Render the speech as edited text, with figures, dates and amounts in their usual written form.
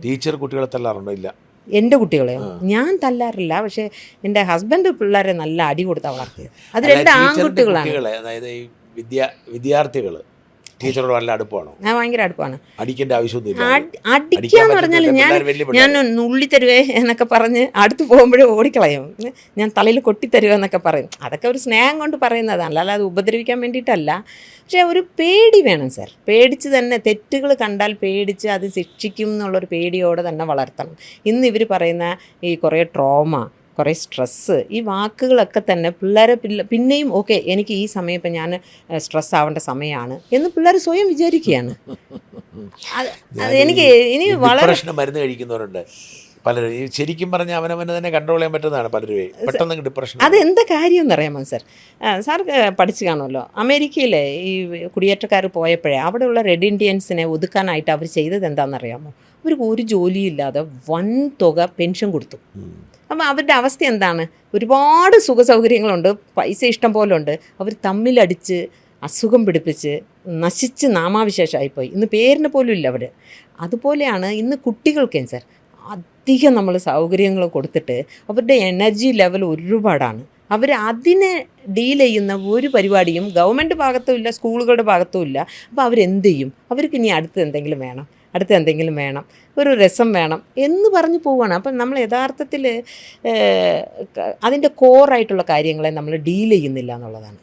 Teacher കുട്ടികളെ തല്ലാറുണ്ടോ? ഇല്ല. എൻ്റെ കുട്ടികളെയോ ഞാൻ തല്ലാറില്ല. പക്ഷേ എൻ്റെ ഹസ്ബൻഡ് പിള്ളേരെ നല്ല അടി കൊടുത്താൽ വളർത്തിയത്. അത് അല്ല, രണ്ട് ടീച്ചറിന്റെ ആൺകുട്ടികളാണ്. കുട്ടികളെ, അതായത് ഈ വിദ്യാർത്ഥികൾ ടീച്ചറോട് നല്ല അടുപ്പമാണോ? ഞാൻ ഭയങ്കര അടുപ്പാണ്. അടിക്കേണ്ട ആവശ്യമൊന്നുമില്ല. അടിക്കാന്ന് പറഞ്ഞാൽ ഞാൻ നുള്ളി തരുവേ എന്നൊക്കെ പറഞ്ഞ് അടുത്ത് പോകുമ്പോഴേ ഓടിക്കളയും. ഞാൻ തലയിൽ കൊട്ടിത്തരുവേ എന്നൊക്കെ പറയും. അതൊക്കെ ഒരു സ്നേഹം കൊണ്ട് പറയുന്നതാണ്, അല്ലാതെ അത് ഉപദ്രവിക്കാൻ വേണ്ടിയിട്ടല്ല. പക്ഷേ ഒരു പേടി വേണം സാർ. പേടിച്ച് തന്നെ തെറ്റുകൾ കണ്ടാൽ പേടിച്ച് അത് ശിക്ഷിക്കും എന്നുള്ളൊരു പേടിയോടെ തന്നെ വളർത്തണം. ഇന്ന് ഇവർ പറയുന്ന ഈ കുറേ ട്രോമ, കുറേ സ്ട്രെസ്സ്, ഈ വാക്കുകളൊക്കെ തന്നെ പിള്ളേരെ പിന്നെയും ഓക്കെ എനിക്ക് ഈ സമയം ഇപ്പം ഞാൻ സ്ട്രെസ് ആവേണ്ട സമയമാണ് എന്ന് പിള്ളേർ സ്വയം വിചാരിക്കുകയാണ്. അത് എനിക്ക് ഇനി വളരെ മരുന്ന് കഴിക്കുന്നവരുണ്ട് പലരും. ഈ ശരിക്കും പറഞ്ഞാൽ അവനവനെ തന്നെ കൺട്രോൾ ചെയ്യാൻ പറ്റുന്നതാണ് പലരും പെട്ടെന്ന് ഡിപ്രഷൻ. അതെന്താ കാര്യം എന്നറിയാമോ സാർ? സാർ പഠിച്ചു കാണുമല്ലോ, അമേരിക്കയിലെ ഈ കുടിയേറ്റക്കാർ പോയപ്പോഴേ അവിടെയുള്ള റെഡ് ഇന്ത്യൻസിനെ ഒതുക്കാനായിട്ട് അവർ ചെയ്തത് എന്താണെന്നറിയാമോ? അവർക്ക് ഒരു ജോലിയില്ലാതെ വൻ തുക പെൻഷൻ കൊടുത്തു. അപ്പം അവരുടെ അവസ്ഥ എന്താണ്? ഒരുപാട് സുഖ സൗകര്യങ്ങളുണ്ട്, പൈസ ഇഷ്ടം പോലെ ഉണ്ട്. അവർ തമ്മിലടിച്ച് അസുഖം പിടിപ്പിച്ച് നശിച്ച് നാമാവിശേഷമായിപ്പോയി. ഇന്ന് പേരിന് പോലും ഇല്ല അവർ. അതുപോലെയാണ് ഇന്ന് കുട്ടികൾക്ക് സാർ അധികം നമ്മൾ സൗകര്യങ്ങൾ കൊടുത്തിട്ട് അവരുടെ എനർജി ലെവൽ ഒരുപാടാണ്. അവർ അതിനെ ഡീൽ ചെയ്യുന്ന ഒരു പരിപാടിയും ഗവൺമെൻറ് ഭാഗത്തും ഇല്ല, സ്കൂളുകളുടെ ഭാഗത്തും ഇല്ല. അപ്പോൾ അവരെന്ത് ചെയ്യും? അവർക്ക് ഇനി അടുത്ത് എന്തെങ്കിലും വേണം, ഒരു രസം വേണം എന്ന് പറഞ്ഞ് പോവുകയാണ്. അപ്പം നമ്മൾ യഥാർത്ഥത്തിൽ അതിൻ്റെ കോറായിട്ടുള്ള കാര്യങ്ങളെ നമ്മൾ ഡീൽ ചെയ്യുന്നില്ല എന്നുള്ളതാണ്.